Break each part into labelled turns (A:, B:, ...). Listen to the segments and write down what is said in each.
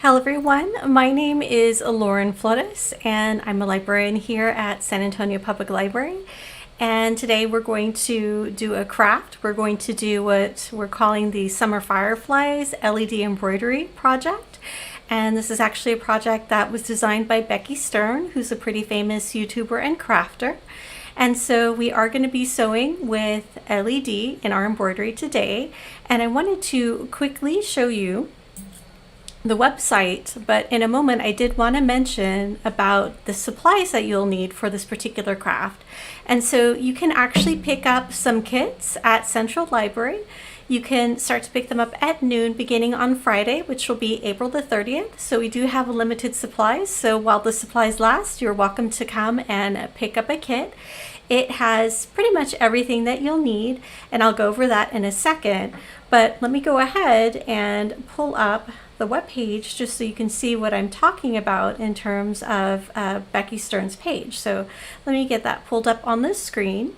A: Hello everyone, my name is Lauren Flores and I'm a librarian here at San Antonio Public Library. And today we're going to do a craft. We're going to do what we're calling the Summer Fireflies LED embroidery project. And this is actually a project that was designed by Becky Stern, who's a pretty famous YouTuber and crafter. And so we are going to be sewing with LED in our embroidery today. And I wanted to quickly show you the website, but in a moment I did want to mention about the supplies that you'll need for this particular craft. And so you can actually pick up some kits at Central Library. You can start to pick them up at noon beginning on Friday, which will be April the 30th. So we do have limited supplies. So while the supplies last, you're welcome to come and pick up a kit. It has pretty much everything that you'll need, and I'll go over that in a second. But let me go ahead and pull up the webpage just so you can see what I'm talking about in terms of Becky Stern's page. So let me get that pulled up on the screen.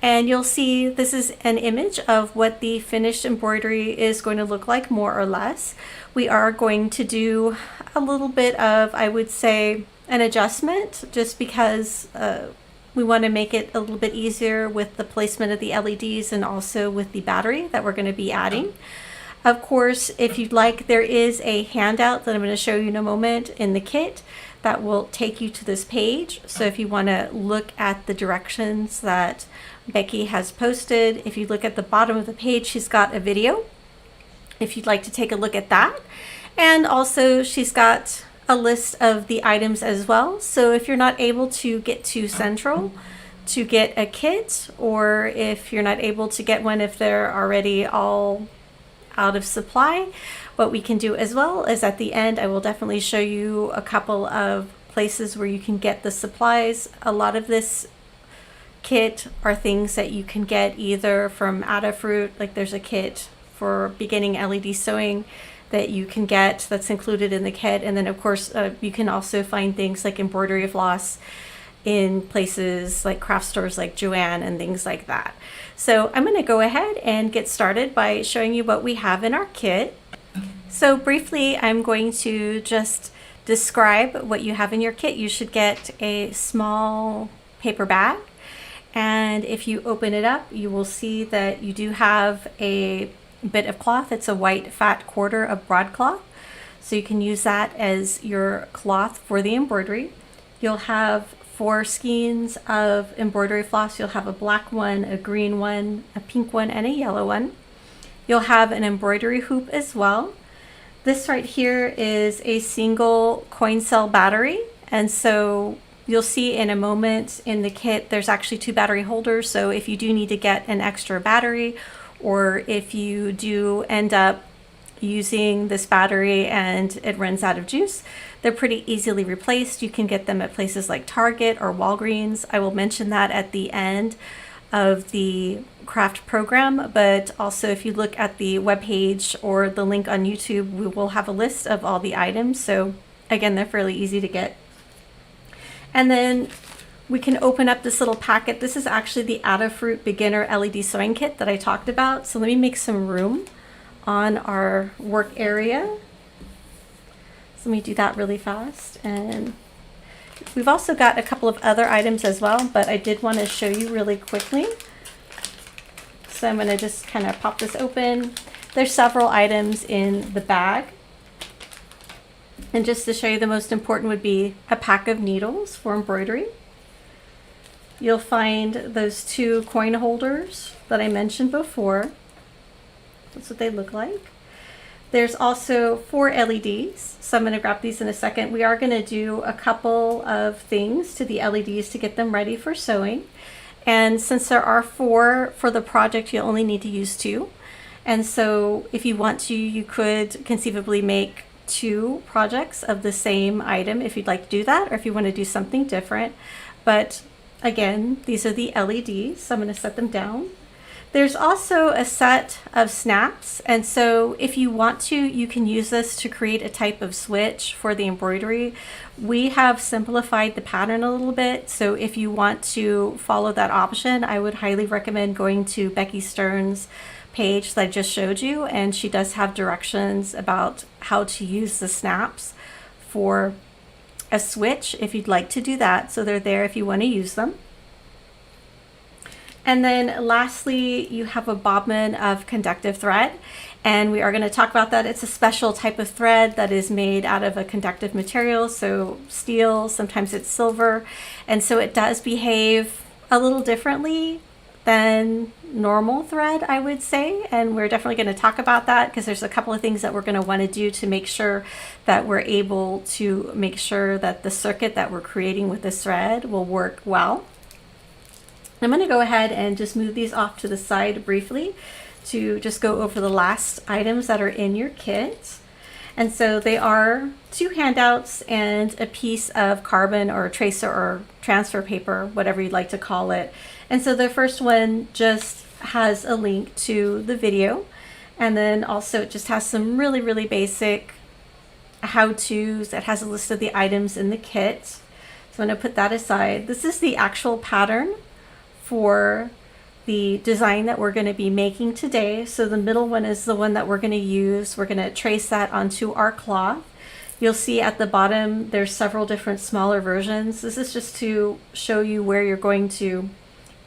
A: And you'll see this is an image of what the finished embroidery is going to look like, more or less. We are going to do a little bit of, I would say, an adjustment just because we want to make it a little bit easier with the placement of the LEDs and also with the battery that we're going to be adding. Of course, if you'd like, there is a handout that I'm going to show you in a moment in the kit that will take you to this page. So if you want to look at the directions that Becky has posted, if you look at the bottom of the page, she's got a video if you'd like to take a look at that. And also she's got a list of the items as well. So if you're not able to get to Central to get a kit, or if you're not able to get one if they're already all out of supply, what we can do as well is at the end I will definitely show you a couple of places where you can get the supplies. A lot of this kit are things that you can get either from Adafruit, like there's a kit for beginning LED sewing that you can get that's included in the kit, and then of course you can also find things like embroidery floss in places like craft stores like Joann and things like that. So I'm going to go ahead and get started by showing you what we have in our kit. So briefly, I'm going to just describe what you have in your kit. You should get a small paper bag, and if you open it up, you will see that you do have a bit of cloth. It's a white fat quarter of broadcloth, so you can use that as your cloth for the embroidery. You'll have 4 skeins of embroidery floss. You'll have a black one, a green one, a pink one, and a yellow one. You'll have an embroidery hoop as well. This right here is a single coin cell battery, and so you'll see in a moment in the kit there's actually 2 battery holders, so if you do need to get an extra battery, or if you do end up using this battery and it runs out of juice, they're pretty easily replaced. You can get them at places like Target or Walgreens. I will mention that at the end of the craft program, but also if you look at the webpage or the link on YouTube, we will have a list of all the items. So again, they're fairly easy to get. And then we can open up this little packet. This is actually the Adafruit beginner LED sewing kit that I talked about. So let me make some room on our work area. So let me do that really fast. And we've also got a couple of other items as well, but I did want to show you really quickly. So I'm going to just kind of pop this open. There's several items in the bag. And just to show you, the most important would be a pack of needles for embroidery. You'll find those 2 coin holders that I mentioned before. That's what they look like. There's also 4 LEDs, so I'm going to grab these in a second. We are going to do a couple of things to the LEDs to get them ready for sewing. And since there are 4 for the project, you only need to use 2. And so if you want to, you could conceivably make 2 projects of the same item if you'd like to do that, or if you want to do something different. But again, these are the LEDs, so I'm going to set them down. There's also a set of snaps, and so if you want to, you can use this to create a type of switch for the embroidery. We have simplified the pattern a little bit, so if you want to follow that option, I would highly recommend going to Becky Stern's page that I just showed you, and she does have directions about how to use the snaps for a switch if you'd like to do that. So they're there if you want to use them. And then lastly, you have a bobbin of conductive thread, and we are going to talk about that. It's a special type of thread that is made out of a conductive material, so steel, sometimes it's silver, and so it does behave a little differently than normal thread, I would say, and we're definitely going to talk about that because there's a couple of things that we're going to want to do to make sure that we're able to make sure that the circuit that we're creating with this thread will work well. I'm going to go ahead and just move these off to the side briefly to just go over the last items that are in your kit. And so they are 2 handouts and a piece of carbon or tracer or transfer paper, whatever you'd like to call it. And so the first one just has a link to the video, and then also it just has some really basic how-tos. It has a list of the items in the kit. So I'm going to put that aside. This is the actual pattern for the design that we're going to be making today. So the middle one is the one that we're going to use. We're going to trace that onto our cloth. You'll see at the bottom there's several different smaller versions. This is just to show you where you're going to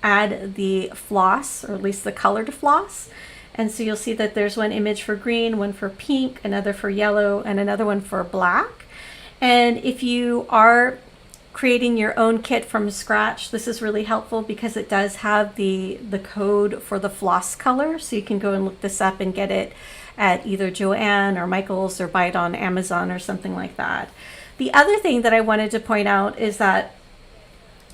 A: add the floss, or at least the colored floss. And so you'll see that there's one image for green, one for pink, another for yellow, and another one for black. And if you are creating your own kit from scratch, this is really helpful because it does have the code for the floss color, so you can go and look this up and get it at either Joann or Michael's or buy it on Amazon or something like that. The other thing that I wanted to point out is that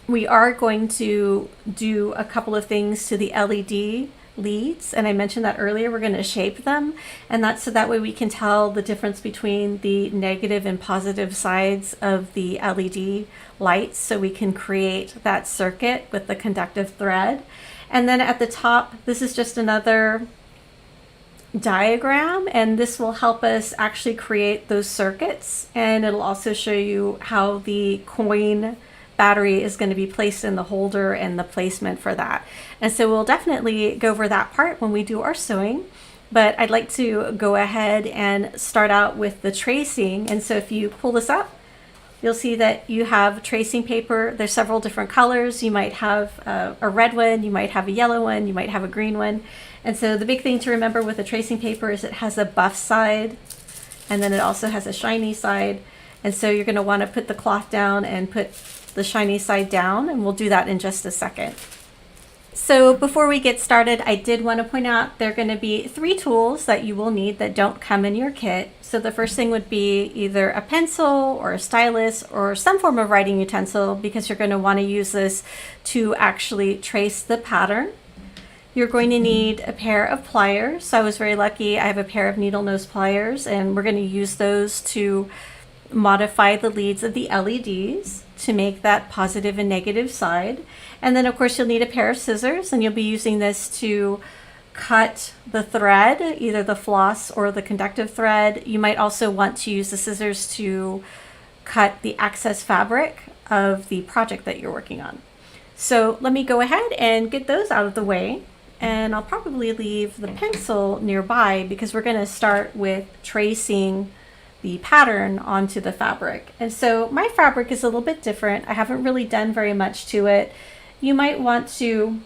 A: we are going to do a couple of things to the LED leads, and I mentioned that earlier. We're going to shape them, and that's so that way we can tell the difference between the negative and positive sides of the LED lights, so we can create that circuit with the conductive thread. And then at the top, this is just another diagram, and this will help us actually create those circuits, and it'll also show you how the coin battery is going to be placed in the holder and the placement for that. And so we'll definitely go over that part when we do our sewing, but I'd like to go ahead and start out with the tracing. And so if you pull this up, you'll see that you have tracing paper. There's several different colors. You might have a red one, you might have a yellow one, you might have a green one. And so the big thing to remember with the tracing paper is it has a buff side, and then it also has a shiny side. And so you're going to want to put the cloth down and put the shiny side down, and we'll do that in just a second. So before we get started, I did want to point out there are going to be 3 tools that you will need that don't come in your kit. So the first thing would be either a pencil or a stylus or some form of writing utensil, because you're going to want to use this to actually trace the pattern. You're going to need a pair of pliers. So I was very lucky. I have a pair of needle nose pliers, and we're going to use those to modify the leads of the LEDs to make that positive and negative side. And then of course you'll need a pair of scissors, and you'll be using this to cut the thread, either the floss or the conductive thread. You might also want to use the scissors to cut the excess fabric of the project that you're working on. So let me go ahead and get those out of the way, and I'll probably leave the pencil nearby because we're going to start with tracing the pattern onto the fabric. And so my fabric is a little bit different. I haven't really done very much to it. You might want to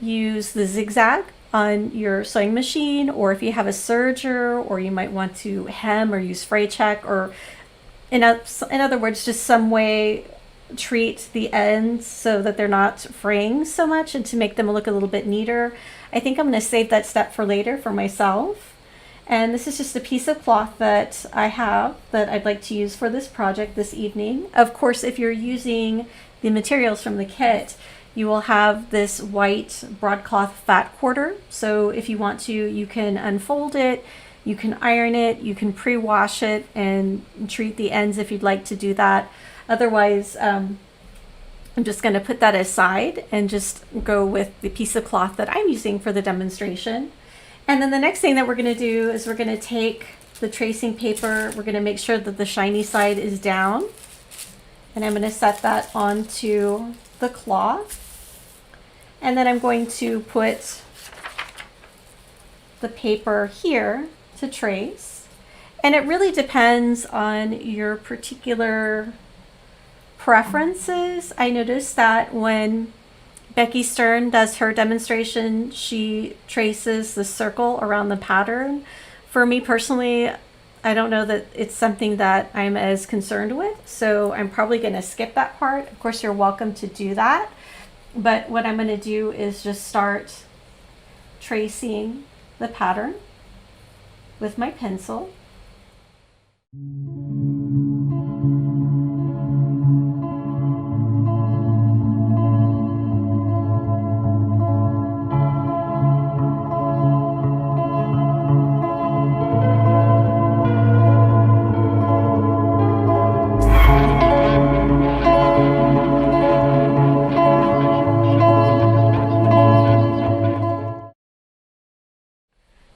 A: use the zigzag on your sewing machine, or if you have a serger, or you might want to hem or use fray check, or in other words, just some way treat the ends so that they're not fraying so much and to make them look a little bit neater. I think I'm going to save that step for later for myself. And this is just a piece of cloth that I have that I'd like to use for this project this evening. Of course, if you're using the materials from the kit, you will have this white broadcloth fat quarter. So if you want to, you can unfold it, you can iron it, you can pre-wash it and treat the ends if you'd like to do that. Otherwise, I'm just going to put that aside and just go with the piece of cloth that I'm using for the demonstration. And then the next thing that we're going to do is we're going to take the tracing paper, we're going to make sure that the shiny side is down, and I'm going to set that onto the cloth. And then I'm going to put the paper here to trace. And it really depends on your particular preferences. I noticed that when Becky Stern does her demonstration, she traces the circle around the pattern. For me personally, I don't know that it's something that I'm as concerned with, so I'm probably going to skip that part. Of course, you're welcome to do that, but what I'm going to do is just start tracing the pattern with my pencil.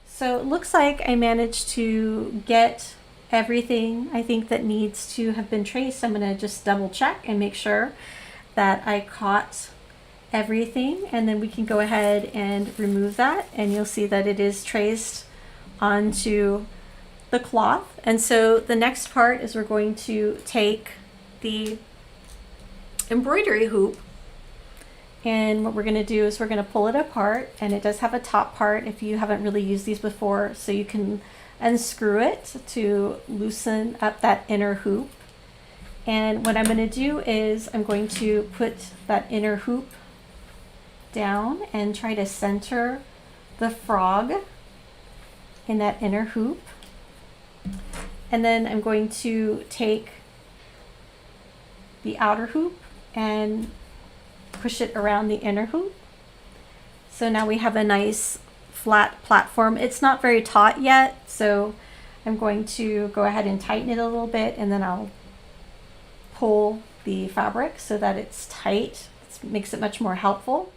A: So it looks like I managed to get everything I think that needs to have been traced. I'm going to just double check and make sure that I caught everything, and then we can go ahead and remove that, and you'll see that it is traced onto the cloth. And so the next part is we're going to take the embroidery hoop, and what we're going to do is we're going to pull it apart, and it does have a top part if you haven't really used these before, so you can unscrew it to loosen up that inner hoop. And what I'm going to do is I'm going to put that inner hoop down and try to center the frog in that inner hoop. And then I'm going to take the outer hoop and push it around the inner hoop. So now we have a nice flat platform. It's not very taut yet, so I'm going to go ahead and tighten it a little bit, and then I'll pull the fabric so that it's tight. It makes it much more helpful.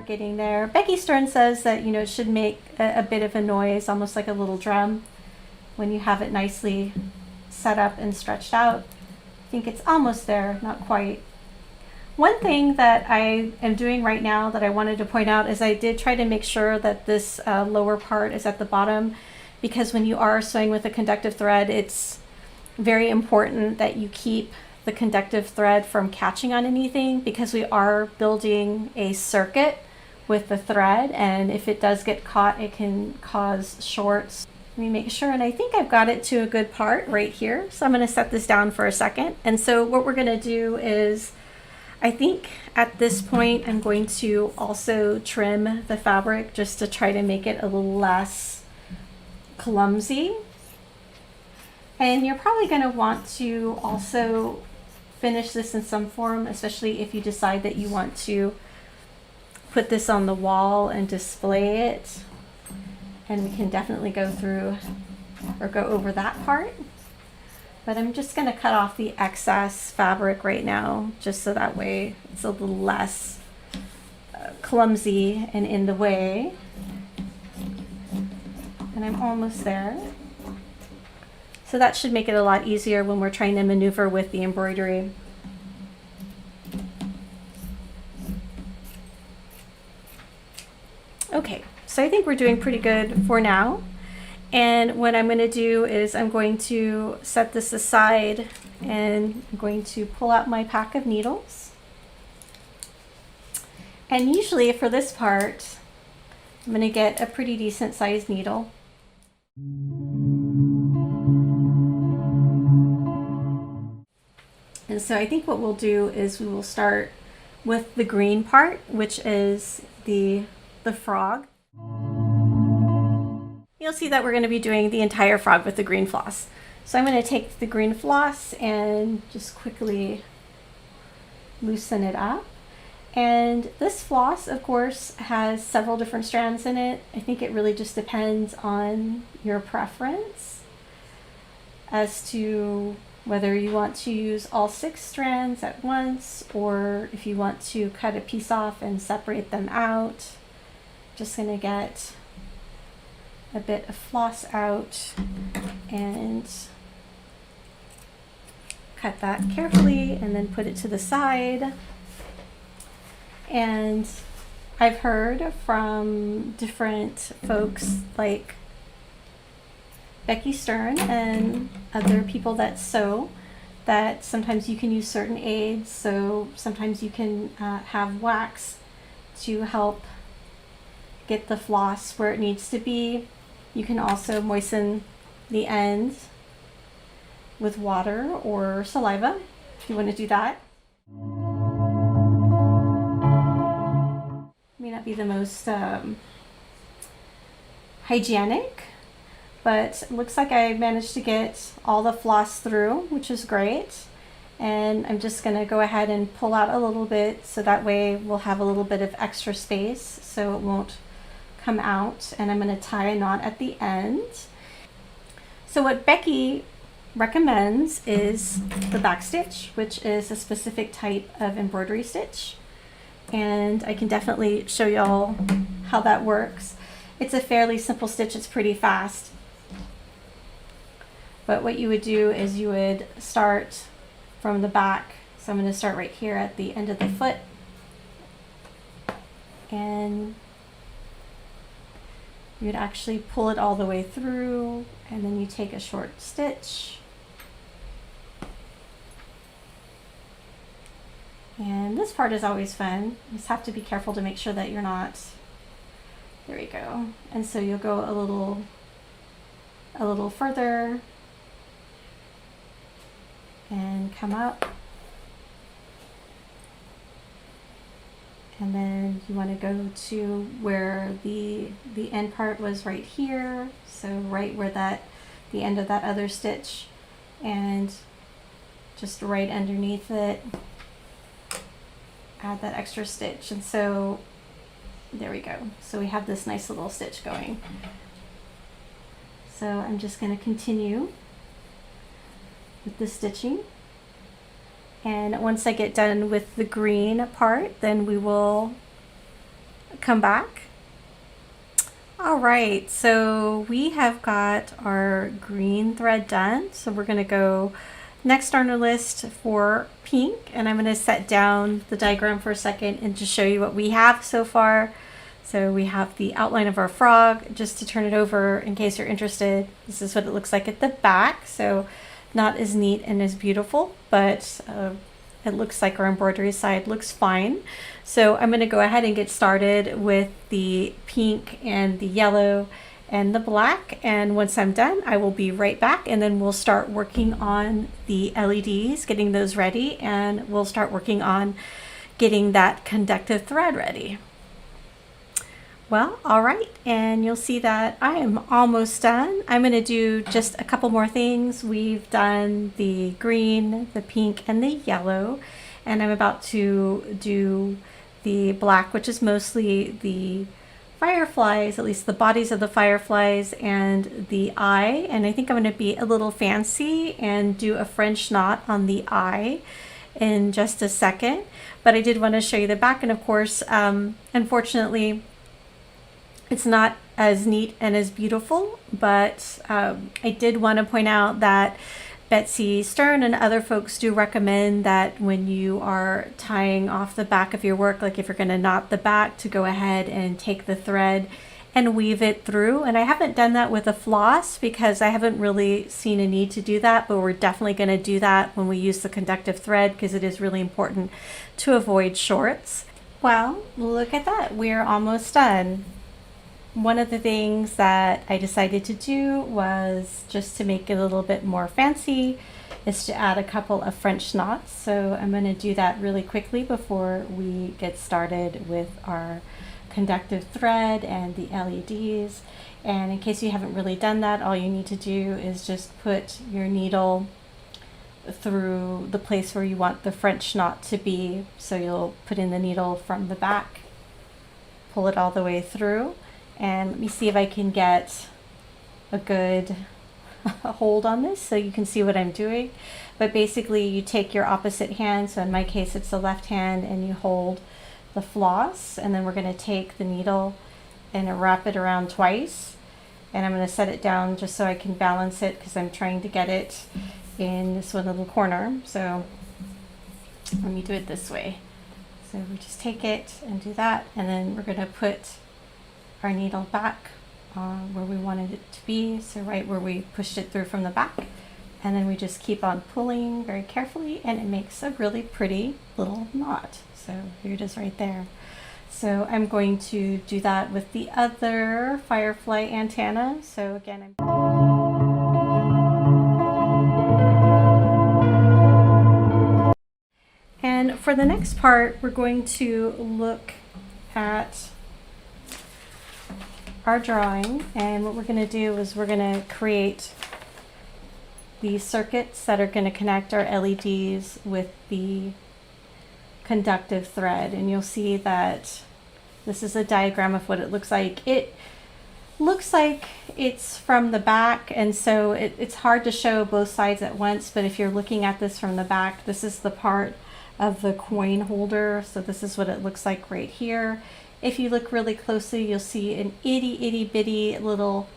A: Getting there. Becky Stern says that, you know, it should make a bit of a noise, almost like a little drum, when you have it nicely set up and stretched out. I think it's almost there, not quite. One thing that I am doing right now that I wanted to point out is I did try to make sure that this lower part is at the bottom, because when you are sewing with a conductive thread, it's very important that you keep the conductive thread from catching on anything, because we are building a circuit with the thread, and if it does get caught, it can cause shorts. Let me make sure, and I think I've got it to a good part right here, so I'm going to set this down for a second. And so what we're going to do is, I think at this point I'm going to also trim the fabric just to try to make it a little less clumsy. And you're probably going to want to also finish this in some form, especially if you decide that you want to put this on the wall and display it. And we can definitely go through or go over that part. But I'm just going to cut off the excess fabric right now, just so that way it's a little less clumsy and in the way. And I'm almost there. So that should make it a lot easier when we're trying to maneuver with the embroidery. Okay, so I think we're doing pretty good for now. And what I'm going to do is I'm going to set this aside, and I'm going to pull out my pack of needles. And usually for this part, I'm going to get a pretty decent sized needle. And so I think what we'll do is we will start with the green part, which is the frog. You'll see that we're going to be doing the entire frog with the green floss. So I'm going to take the green floss and just quickly loosen it up. And this floss, of course, has several different strands in it. I think it really just depends on your preference as to whether you want to use all 6 strands at once, or if you want to cut a piece off and separate them out. Just going to get a bit of floss out and cut that carefully and then put it to the side. And I've heard from different folks like Becky Stern and other people that sew that sometimes you can use certain aids. So sometimes you can have wax to help get the floss where it needs to be. You can also moisten the end with water or saliva if you want to do that. May not be the most hygienic, but it looks like I managed to get all the floss through, which is great. And I'm just going to go ahead and pull out a little bit so that way we'll have a little bit of extra space so it won't come out. And I'm going to tie a knot at the end. So what Becky recommends is the back stitch, which is a specific type of embroidery stitch. And I can definitely show y'all how that works. It's a fairly simple stitch, it's pretty fast. But what you would do is you would start from the back. So I'm going to start right here at the end of the foot. And you would actually pull it all the way through, and then you take a short stitch. And this part is always fun. You just have to be careful to make sure that you're not, there we go. And so you'll go a little further and come up. And then you want to go to where the end part was right here. So right where the end of that other stitch, and just right underneath it, add that extra stitch. And so there we go. So we have this nice little stitch going. So I'm just going to continue with the stitching. And once I get done with the green part, then we will come back. All right, so we have got our green thread done. So we're going to go next on our list for pink, and I'm going to set down the diagram for a second and just show you what we have so far. So we have the outline of our frog. Just to turn it over in case you're interested, this is what it looks like at the back. So not as neat and as beautiful, but it looks like our embroidery side looks fine. So I'm going to go ahead and get started with the pink and the yellow and the black, and once I'm done I will be right back, and then we'll start working on the LEDs, getting those ready, and we'll start working on getting that conductive thread ready. Well, all right, and you'll see that I am almost done. I'm going to do just a couple more things. We've done the green, the pink, and the yellow, and I'm about to do the black, which is mostly the fireflies, at least the bodies of the fireflies and the eye. And I think I'm going to be a little fancy and do a French knot on the eye in just a second. But I did want to show you the back, and of course, unfortunately, it's not as neat and as beautiful, but I did want to point out that Betsy Stern and other folks do recommend that when you are tying off the back of your work, like if you're going to knot the back, to go ahead and take the thread and weave it through. And I haven't done that with a floss because I haven't really seen a need to do that, but we're definitely going to do that when we use the conductive thread because it is really important to avoid shorts. Well, look at that. We're almost done. One of the things that I decided to do was just to make it a little bit more fancy is to add a couple of French knots. So I'm going to do that really quickly before we get started with our conductive thread and the LEDs. And in case you haven't really done that, all you need to do is just put your needle through the place where you want the French knot to be. So you'll put in the needle from the back, pull it all the way through. And let me see if I can get a good hold on this so you can see what I'm doing. But basically you take your opposite hand, so in my case it's the left hand, and you hold the floss, and then we're going to take the needle and wrap it around twice, and I'm going to set it down just so I can balance it because I'm trying to get it in this one little corner. So let me do it this way. So we just take it and do that, and then we're going to put our needle back where we wanted it to be, so right where we pushed it through from the back, and then we just keep on pulling very carefully, and it makes a really pretty little knot. So here it is right there. So I'm going to do that with the other firefly antenna. So again, and for the next part, we're going to look at our drawing, and what we're going to do is we're going to create the circuits that are going to connect our LEDs with the conductive thread. And you'll see that this is a diagram of what it looks like. It looks like it's from the back, and so it's hard to show both sides at once, but if you're looking at this from the back, this is the part of the coin holder. So this is what it looks like right here. If you look really closely, you'll see an itty bitty little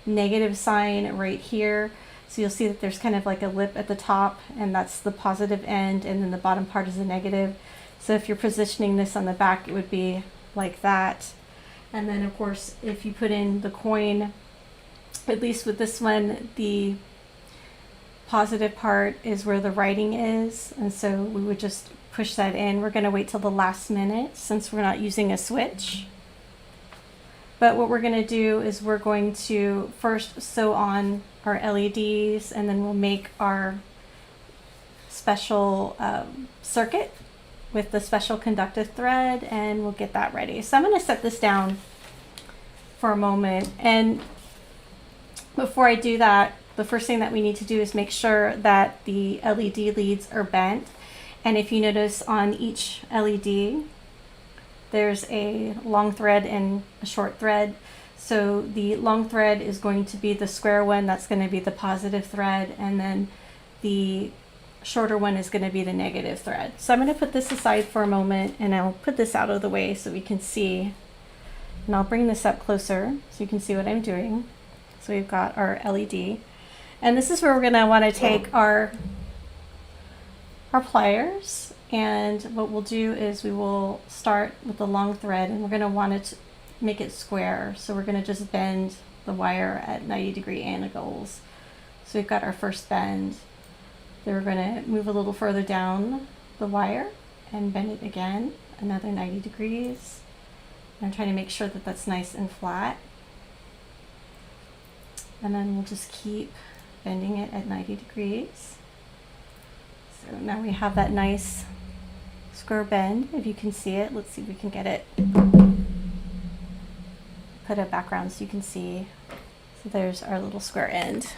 A: negative sign right here. So you'll see that there's kind of like a lip at the top, and that's the positive end, and then the bottom part is the negative. So if you're positioning this on the back, it would be like that. And then of course, if you put in the coin, at least with this one, the positive part is where the writing is, and so we would just push that in. We're going to wait till the last minute since we're not using a switch. But what we're going to do is we're going to first sew on our LEDs, and then we'll make our special circuit with the special conductive thread, and we'll get that ready. So I'm going to set this down for a moment, and before I do that, the first thing that we need to do is make sure that the LED leads are bent. And if you notice on each LED, there's a long thread and a short thread. So the long thread is going to be the square one, that's going to be the positive thread, and then the shorter one is going to be the negative thread. So I'm going to put this aside for a moment, and I'll put this out of the way so we can see. And I'll bring this up closer so you can see what I'm doing. So we've got our LED. And this is where we're going to want to take our pliers, and what we'll do is we will start with the long thread, and we're going to want it to make it square. So we're going to just bend the wire at 90-degree angles. So we've got our first bend. Then we're going to move a little further down the wire and bend it again, another 90 degrees. And I'm trying to make sure that that's nice and flat. And then we'll just keep bending it at 90 degrees. So now we have that nice square bend, if you can see it. Let's see if we can get it. Put a background so you can see. So there's our little square end.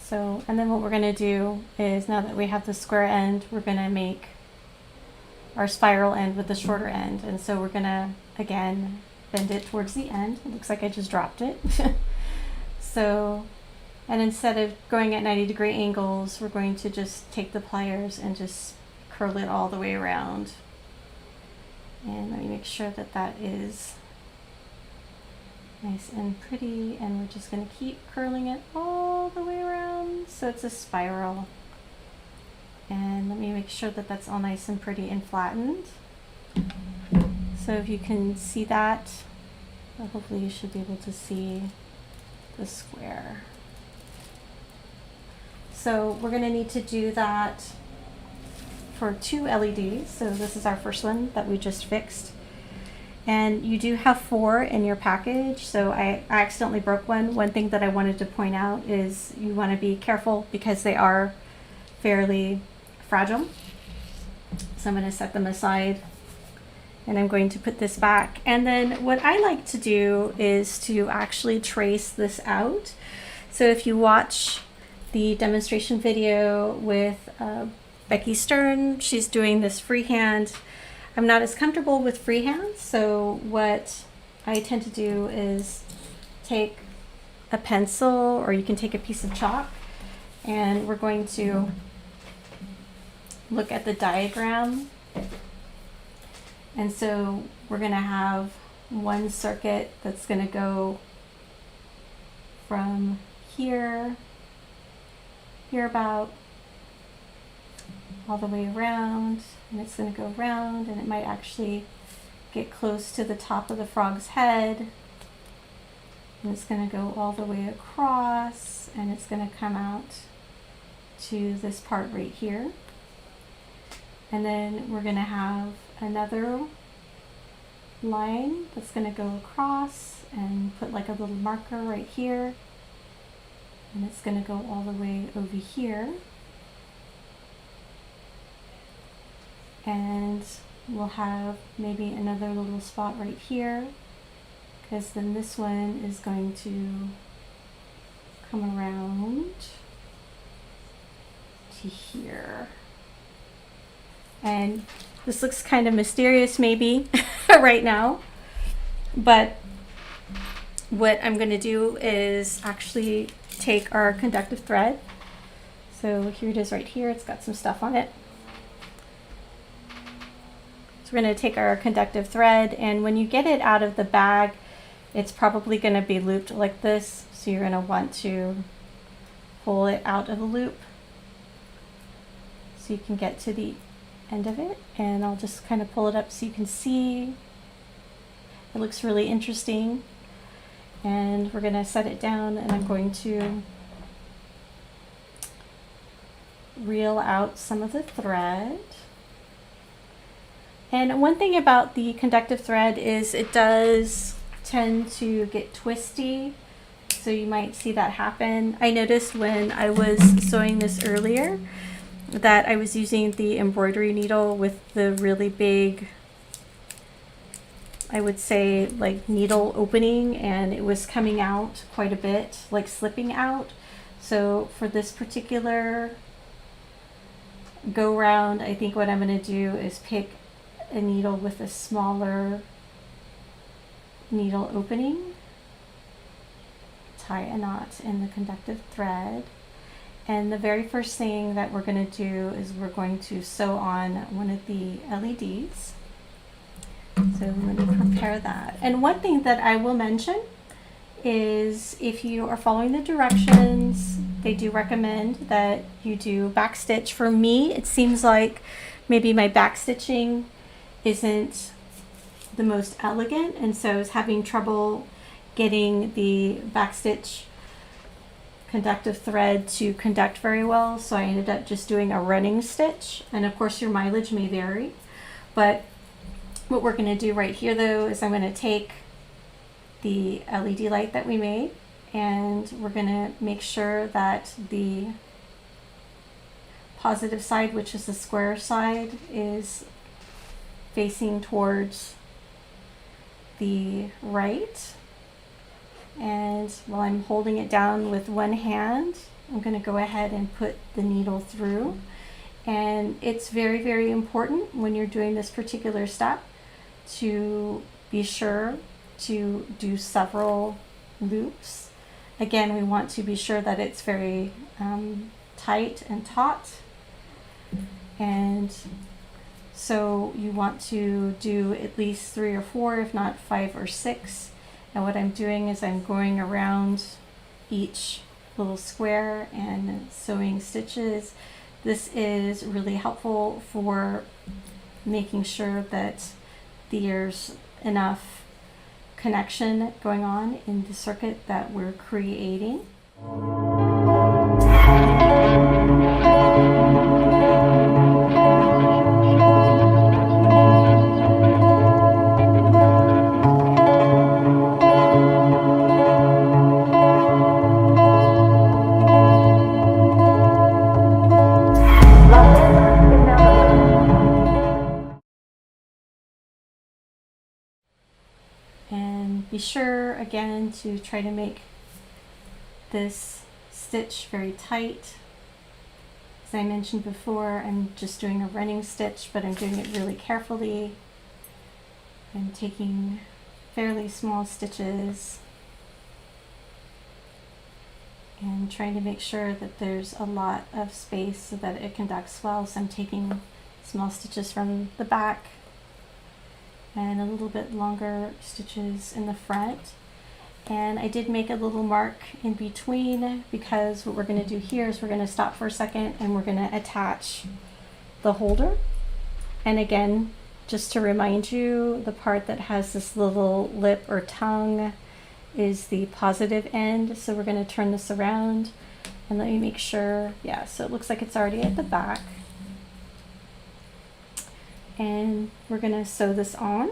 A: So, and then what we're going to do is, now that we have the square end, we're going to make our spiral end with the shorter end. And so we're going to, again, bend it towards the end. It looks like I just dropped it. So, and instead of going at 90-degree angles, we're going to just take the pliers and just curl it all the way around. And let me make sure that that is nice and pretty, and we're just going to keep curling it all the way around so it's a spiral. And let me make sure that that's all nice and pretty and flattened. So if you can see that, well, hopefully you should be able to see the square. So we're going to need to do that for 2 LEDs. So this is our first one that we just fixed. And you do have 4 in your package, so I accidentally broke one. One thing that I wanted to point out is you want to be careful because they are fairly fragile. So I'm going to set them aside, and I'm going to put this back. And then what I like to do is to actually trace this out. So if you watch the demonstration video with Becky Stern, she's doing this freehand. I'm not as comfortable with freehand, so what I tend to do is take a pencil, or you can take a piece of chalk, and we're going to look at the diagram. And so we're going to have one circuit that's going to go from here about all the way around, and it's going to go around, and it might actually get close to the top of the frog's head, and it's going to go all the way across, and it's going to come out to this part right here. And then we're going to have another line that's going to go across and put like a little marker right here, and it's going to go all the way over here, and we'll have maybe another little spot right here, because then this one is going to come around to here. And this looks kind of mysterious maybe right now, but what I'm going to do is actually take our conductive thread. So here it is right here. It's got some stuff on it. So we're going to take our conductive thread, and when you get it out of the bag, it's probably going to be looped like this. So you're going to want to pull it out of the loop so you can get to the end of it. And I'll just kind of pull it up so you can see. It looks really interesting. And we're going to set it down, and I'm going to reel out some of the thread. And one thing about the conductive thread is it does tend to get twisty, so you might see that happen. I noticed when I was sewing this earlier that I was using the embroidery needle with the really big, I would say, like needle opening, and it was coming out quite a bit, like slipping out. So for this particular go round, I think what I'm going to do is pick a needle with a smaller needle opening, tie a knot in the conductive thread, and the very first thing that we're going to do is we're going to sew on one of the LEDs. So let me prepare that. And one thing that I will mention is if you are following the directions, they do recommend that you do back stitch. For me, it seems like maybe my back stitching isn't the most elegant, and so I was having trouble getting the backstitch conductive thread to conduct very well, so I ended up just doing a running stitch. And of course your mileage may vary, but what we're going to do right here though is I'm going to take the LED light that we made, and we're going to make sure that the positive side, which is the square side, is facing towards the right. And while I'm holding it down with one hand, I'm going to go ahead and put the needle through. And it's very, very important when you're doing this particular step to be sure to do several loops. Again, we want to be sure that it's very tight and taut, and so you want to do at least 3 or 4, if not 5 or 6. And what I'm doing is I'm going around each little square and sewing stitches. This is really helpful for making sure that there's enough connection going on in the circuit that we're creating. And be sure again to try to make this stitch very tight. As I mentioned before, I'm just doing a running stitch, but I'm doing it really carefully. I'm taking fairly small stitches and trying to make sure that there's a lot of space so that it conducts well. So I'm taking small stitches from the back and a little bit longer stitches in the front. And I did make a little mark in between because what we're going to do here is we're going to stop for a second and we're going to attach the holder. And again, just to remind you, the part that has this little lip or tongue is the positive end. So we're going to turn this around and let me make sure. Yeah, so it looks like it's already at the back. And we're going to sew this on.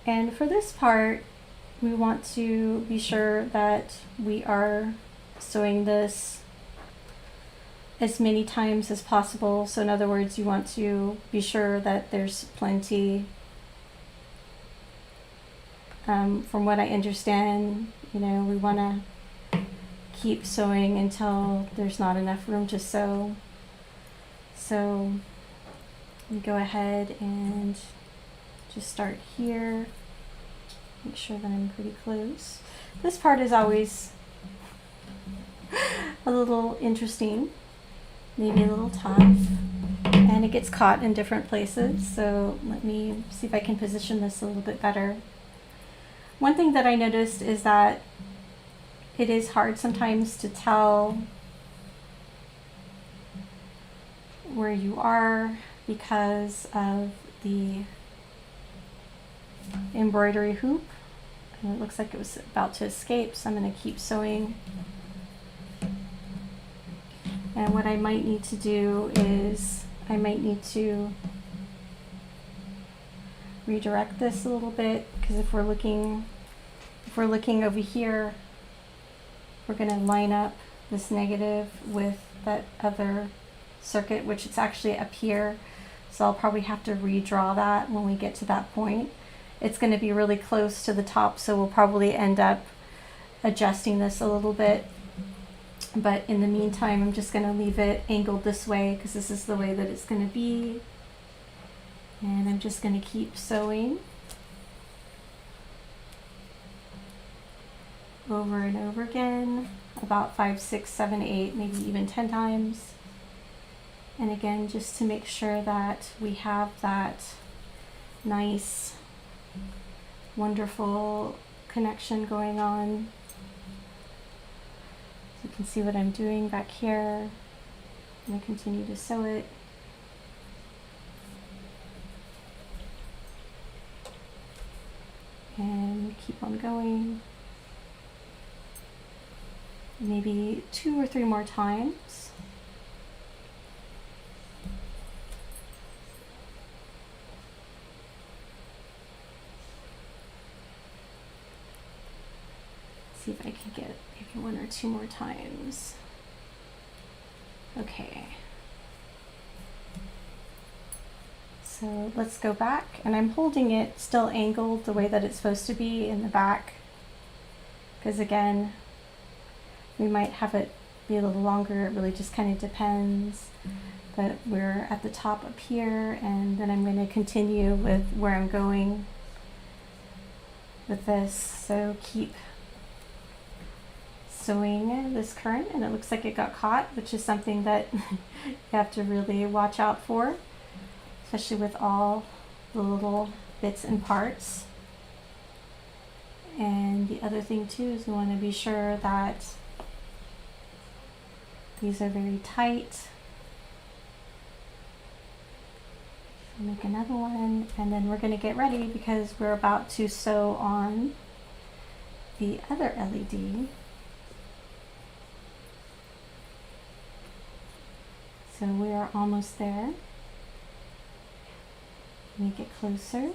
A: And for this part, we want to be sure that we are sewing this as many times as possible. So in other words, you want to be sure that there's plenty. From what I understand, you know, we want to keep sewing until there's not enough room to sew. So we go ahead and just start here. Make sure that I'm pretty close. This part is always a little interesting, maybe a little tough, and it gets caught in different places. So let me see if I can position this a little bit better. One thing that I noticed is that it is hard sometimes to tell where you are because of the embroidery hoop, and it looks like it was about to escape, so I'm going to keep sewing. And what I might need to do is I might need to redirect this a little bit, because if we're looking over here, we're going to line up this negative with that other circuit, which it's actually up here, so I'll probably have to redraw that when we get to that point. It's going to be really close to the top, so we'll probably end up adjusting this a little bit. But in the meantime, I'm just going to leave it angled this way because this is the way that it's going to be. And I'm just going to keep sewing over and over again, about 5, 6, 7, 8, maybe even 10 times. And again, just to make sure that we have that nice, wonderful connection going on. So you can see what I'm doing back here. I'm going to continue to sew it. And keep on going. Maybe 2 or 3 more times. See if I can get maybe 1 or 2 more times. Okay. So let's go back, and I'm holding it still angled the way that it's supposed to be in the back, because again, we might have it be a little longer. It really just kind of depends. But we're at the top up here, and then I'm going to continue with where I'm going with this. So keep sewing this current, and it looks like it got caught, which is something that you have to really watch out for, especially with all the little bits and parts. And the other thing too is we want to be sure that these are very tight. I'll make another one, and then we're going to get ready because we're about to sew on the other LED. So we are almost there. Make it closer.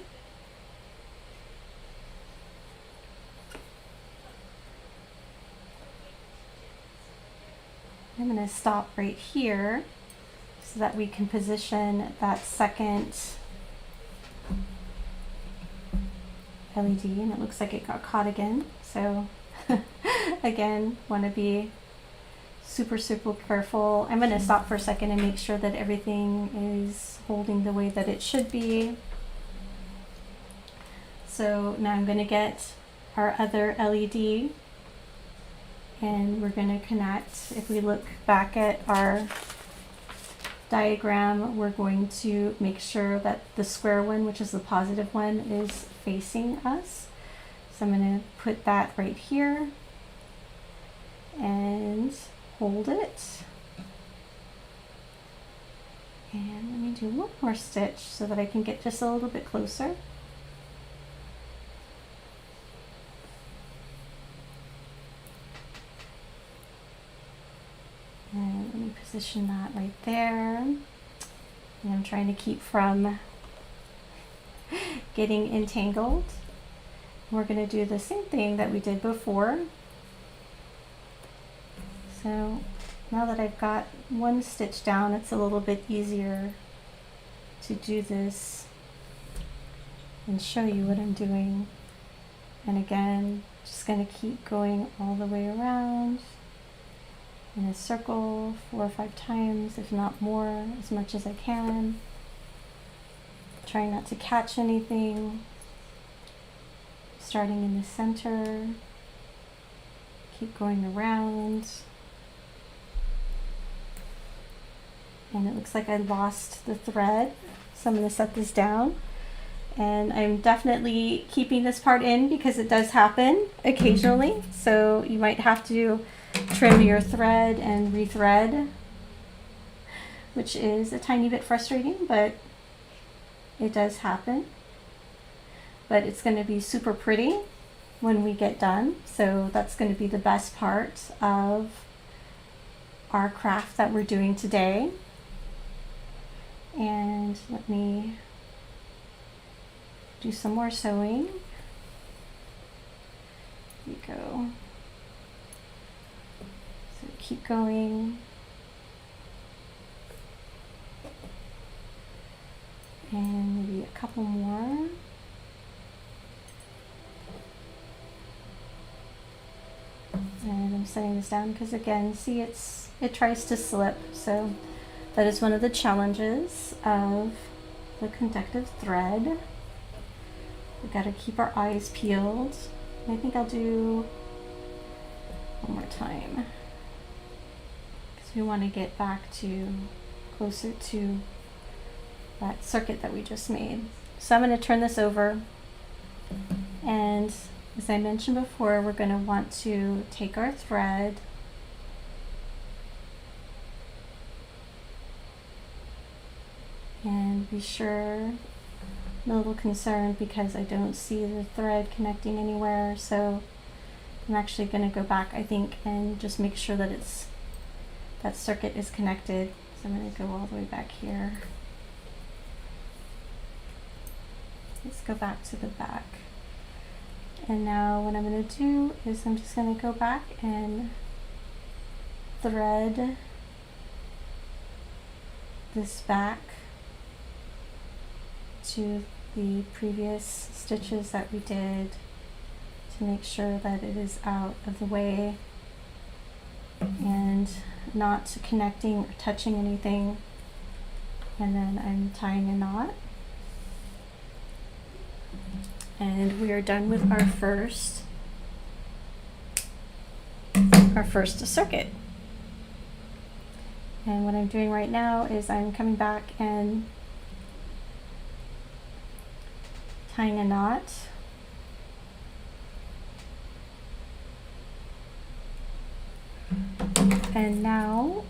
A: I'm going to stop right here so that we can position that second LED, and it looks like it got caught again. So again, want to be super careful. I'm going to stop for a second and make sure that everything is holding the way that it should be. So now I'm going to get our other LED, and we're going to connect. If we look back at our diagram, we're going to make sure that the square one, which is the positive one, is facing us. So I'm going to put that right here and hold it. And let me do one more stitch so that I can get just a little bit closer. And let me position that right there. And I'm trying to keep from getting entangled. We're going to do the same thing that we did before. So now that I've got one stitch down, it's a little bit easier to do this and show you what I'm doing. And again, just going to keep going all the way around in a circle 4 or 5 times, if not more, as much as I can. Trying not to catch anything. Starting in the center, keep going around. And it looks like I lost the thread, so I'm going to set this down. And I'm definitely keeping this part in because it does happen occasionally. So you might have to trim your thread and rethread, which is a tiny bit frustrating, but it does happen. But it's going to be super pretty when we get done. So that's going to be the best part of our craft that we're doing today. And let me do some more sewing. Here we go. So keep going. And maybe a couple more. And I'm setting this down because again, see, it tries to slip. So that is one of the challenges of the conductive thread. We've got to keep our eyes peeled. And I think I'll do one more time because we want to get back to closer to that circuit that we just made. So I'm going to turn this over, and as I mentioned before, we're going to want to take our thread and be sure, I'm a little concerned because I don't see the thread connecting anywhere, so I'm actually going to go back, I think, and just make sure that that circuit is connected. So I'm going to go all the way back here. Let's go back to the back. And now what I'm going to do is I'm just going to go back and thread this back to the previous stitches that we did to make sure that it is out of the way and not connecting or touching anything. And then I'm tying a knot. And we are done with our first circuit. And what I'm doing right now is I'm coming back and tying a knot. And now,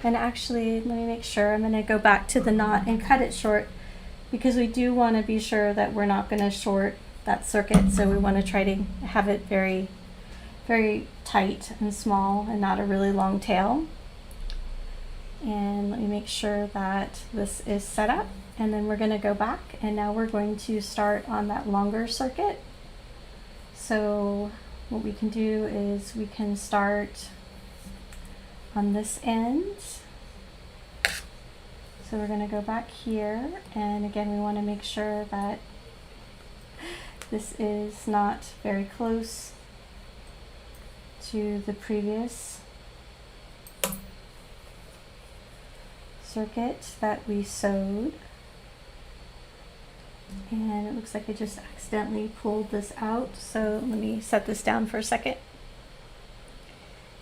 A: and actually, let me make sure, I'm going to go back to the knot and cut it short because we do want to be sure that we're not going to short that circuit. So we want to try to have it very, very tight and small and not a really long tail. And let me make sure that this is set up, and then we're going to go back, and now we're going to start on that longer circuit. So what we can do is we can start on this end. So we're going to go back here, and again we want to make sure that this is not very close to the previous circuit that we sewed. And it looks like I just accidentally pulled this out, so let me set this down for a second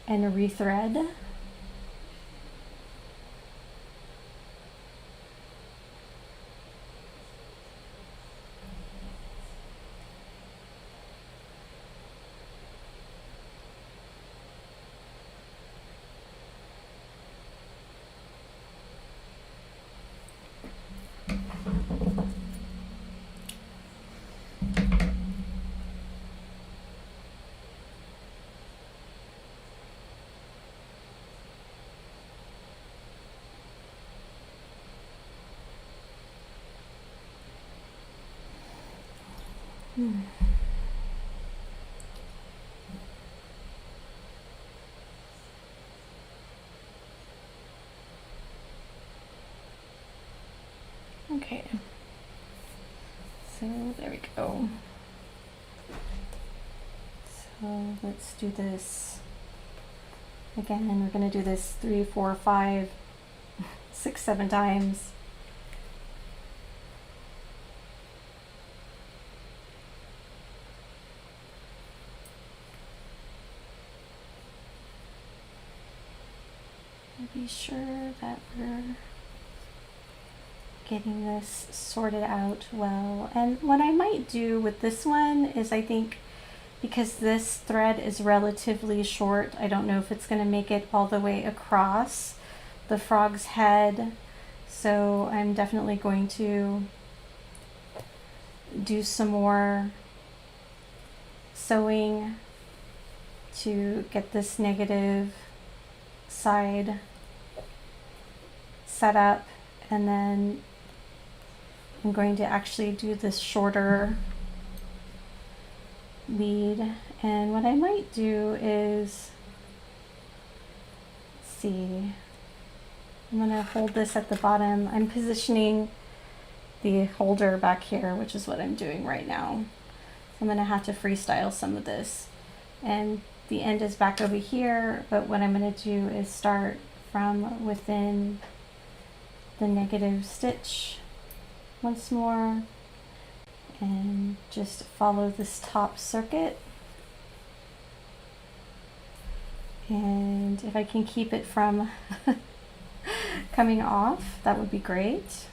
A: and rethread. Okay, so there we go. So let's do this again. We're going to do this 3, 4, 5, 6, 7 times. Be sure that we're getting this sorted out well. And what I might do with this one is, I think because this thread is relatively short, I don't know if it's going to make it all the way across the frog's head. So I'm definitely going to do some more sewing to get this negative side set up, and then I'm going to actually do this shorter lead. And what I might do is, let's see, I'm going to hold this at the bottom. I'm positioning the holder back here, which is what I'm doing right now. I'm going to have to freestyle some of this, and the end is back over here, but what I'm going to do is start from within the negative stitch once more and just follow this top circuit. And if I can keep it from coming off, that would be great.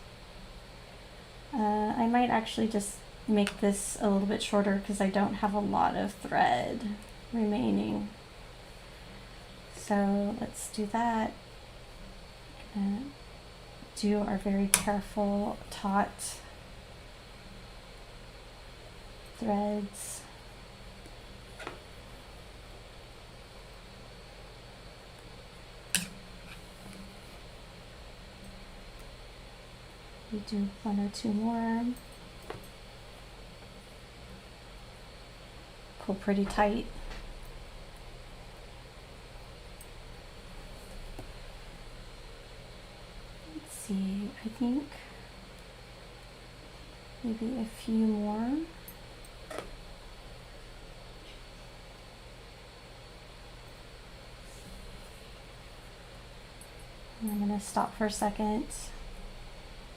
A: I might actually just make this a little bit shorter because I don't have a lot of thread remaining. So let's do that. Do our very careful taut threads. We do 1 or 2 more. Pull pretty tight. Let's see, I think maybe a few more. And I'm going to stop for a second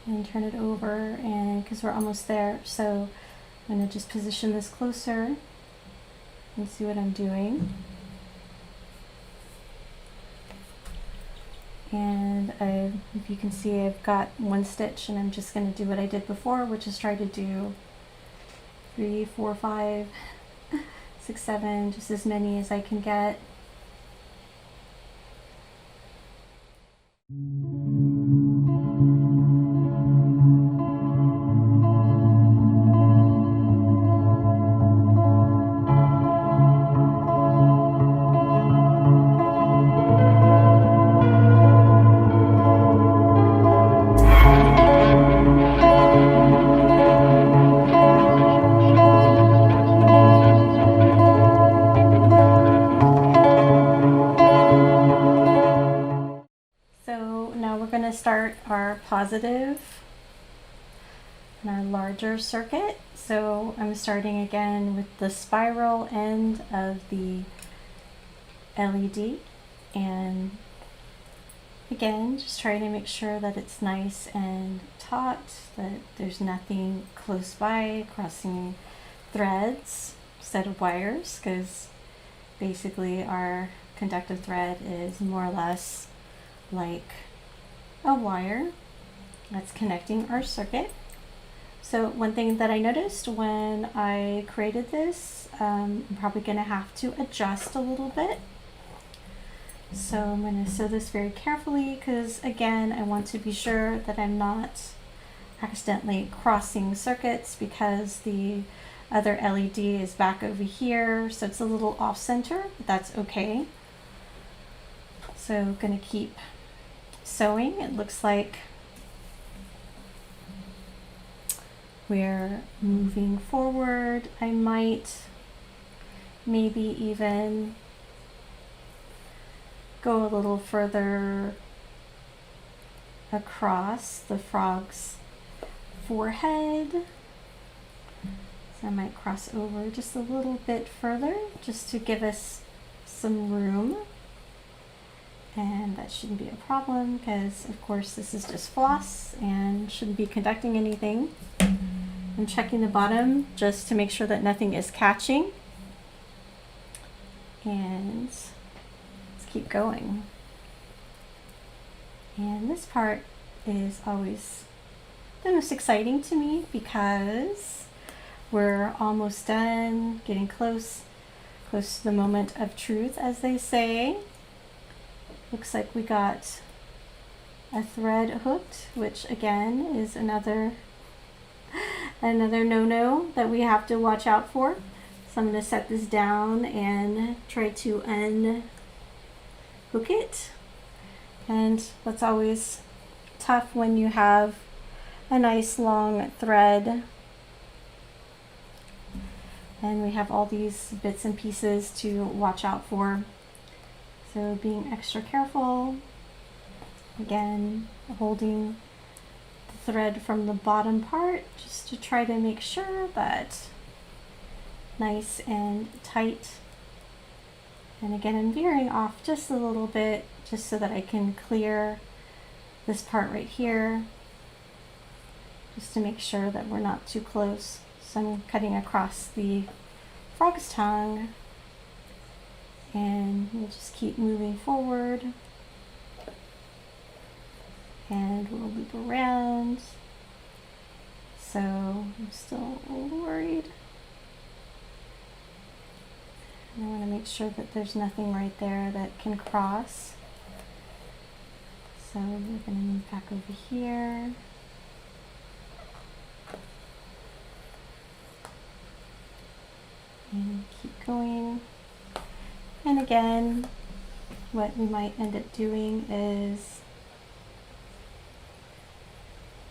A: and turn it over, and because we're almost there, so I'm going to just position this closer and see what I'm doing. And if you can see, I've got 1 stitch, and I'm just going to do what I did before, which is try to do 3, 4, 5, 6, 7, just as many as I can get. Start our positive and our larger circuit. So I'm starting again with the spiral end of the LED, and again just trying to make sure that it's nice and taut, that there's nothing close by crossing threads instead of wires, because basically our conductive thread is more or less like a wire that's connecting our circuit. So one thing that I noticed when I created this, I'm probably going to have to adjust a little bit. So I'm going to sew this very carefully, because again, I want to be sure that I'm not accidentally crossing circuits, because the other LED is back over here, so it's a little off center, but that's okay. So I'm going to keep sewing. It looks like We're moving forward. I might maybe even go a little further across the frog's forehead. So I might cross over just a little bit further just to give us some room. And that shouldn't be a problem because, of course, this is just floss and shouldn't be conducting anything. I'm checking the bottom just to make sure that nothing is catching. And let's keep going. And this part is always the most exciting to me because we're almost done, getting close to the moment of truth, as they say. Looks like we got a thread hooked, which again is another no-no that we have to watch out for. So I'm going to set this down and try to unhook it. And that's always tough when you have a nice long thread and we have all these bits and pieces to watch out for. So being extra careful, again, holding the thread from the bottom part just to try to make sure that nice and tight. And again, I'm veering off just a little bit just so that I can clear this part right here, just to make sure that we're not too close. So I'm cutting across the frog's tongue, and we'll just keep moving forward, and we'll loop around. So I'm still a little worried. And I want to make sure that there's nothing right there that can cross. So we're going to move back over here. And keep going. And again, what we might end up doing is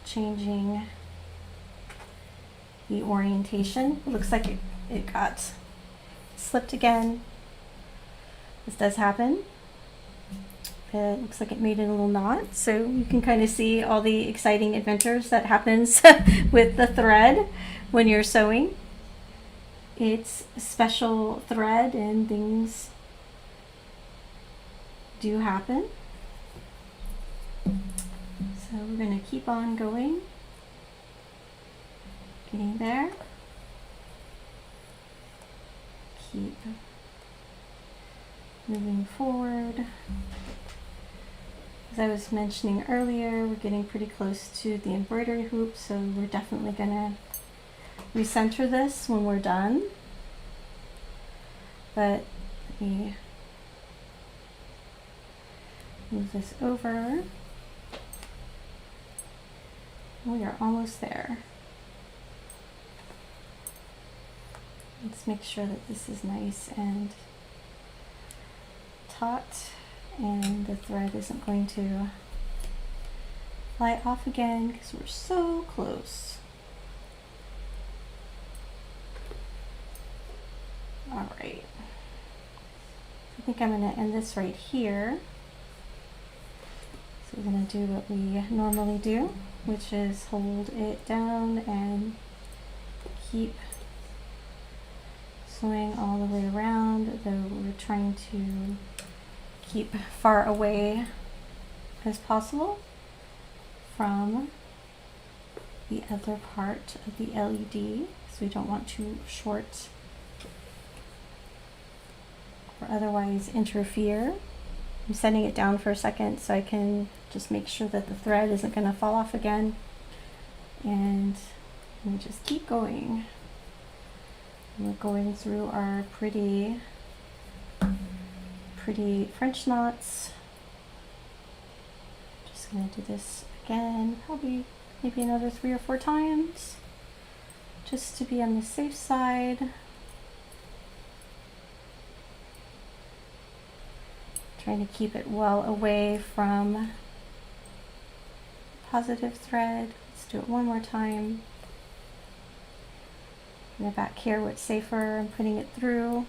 A: changing the orientation. It looks like it got slipped again. This does happen. It looks like it made it a little knot, so you can kind of see all the exciting adventures that happens with the thread when you're sewing. It's a special thread and things do happen. So we're going to keep on going, getting there. Keep moving forward. As I was mentioning earlier, we're getting pretty close to the embroidery hoop, so we're definitely going to recenter this when we're done. But let me move this over. We are almost there. Let's make sure that this is nice and taut and the thread isn't going to fly off again because we're so close. All right. I think I'm going to end this right here. So we're going to do what we normally do, which is hold it down and keep sewing all the way around, though we're trying to keep far away as possible from the other part of the LED, so we don't want to short or otherwise interfere. I'm setting it down for a second so I can just make sure that the thread isn't going to fall off again, and we just keep going. We're going through our pretty French knots. Just going to do this again, probably maybe another 3 or 4 times, just to be on the safe side. Trying to keep it well away from positive thread. Let's do it one more time. In the back here where it's safer, I'm putting it through.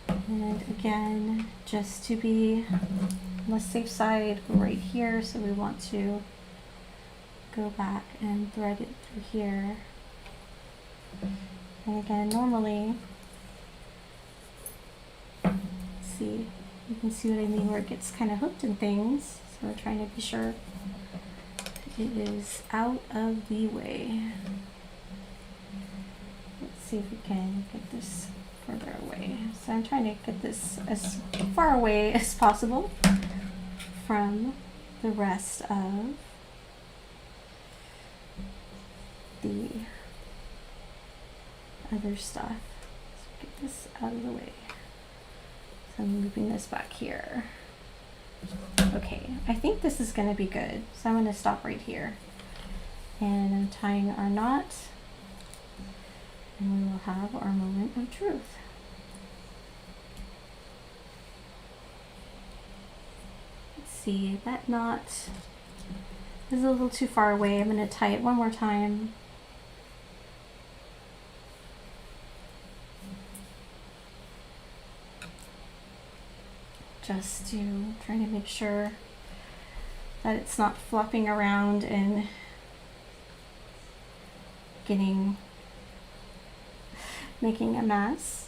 A: And again, just to be on the safe side, we're right here, so we want to go back and thread it through here. And again, normally, see, you can see what I mean, where it gets kind of hooked in things. So we're trying to be sure it is out of the way. Let's see if we can get this further away. So I'm trying to get this as far away as possible from the rest of the other stuff. So get this out of the way. So I'm moving this back here. Okay, I think this is going to be good. So I'm going to stop right here. And I'm tying our knot. And we will have our moment of truth. Let's see, that knot is a little too far away. I'm going to tie it one more time. Just to try to make sure that it's not flopping around and making a mess.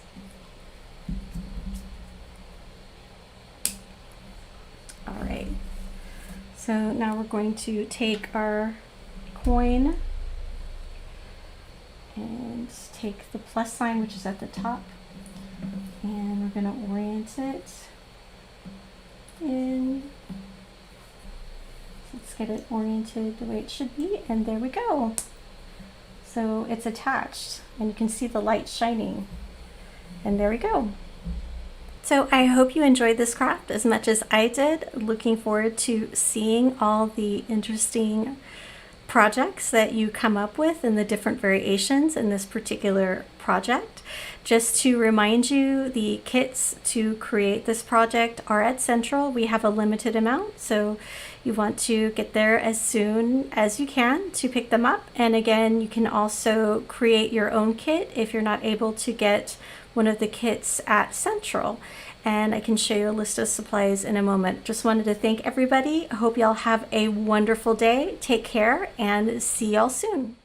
A: All right, so now we're going to take our coin and take the plus sign, which is at the top, and we're going to orient it in. Let's get it oriented the way it should be, and there we go. So it's attached and you can see the light shining, and there we go. So I hope you enjoyed this craft as much as I did. Looking forward to seeing all the interesting projects that you come up with and the different variations in this particular project. Just to remind you, the kits to create this project are at Central. We have a limited amount, so you want to get there as soon as you can to pick them up. And again, you can also create your own kit if you're not able to get one of the kits at Central. And I can show you a list of supplies in a moment. Just wanted to thank everybody. I hope y'all have a wonderful day. Take care and see y'all soon.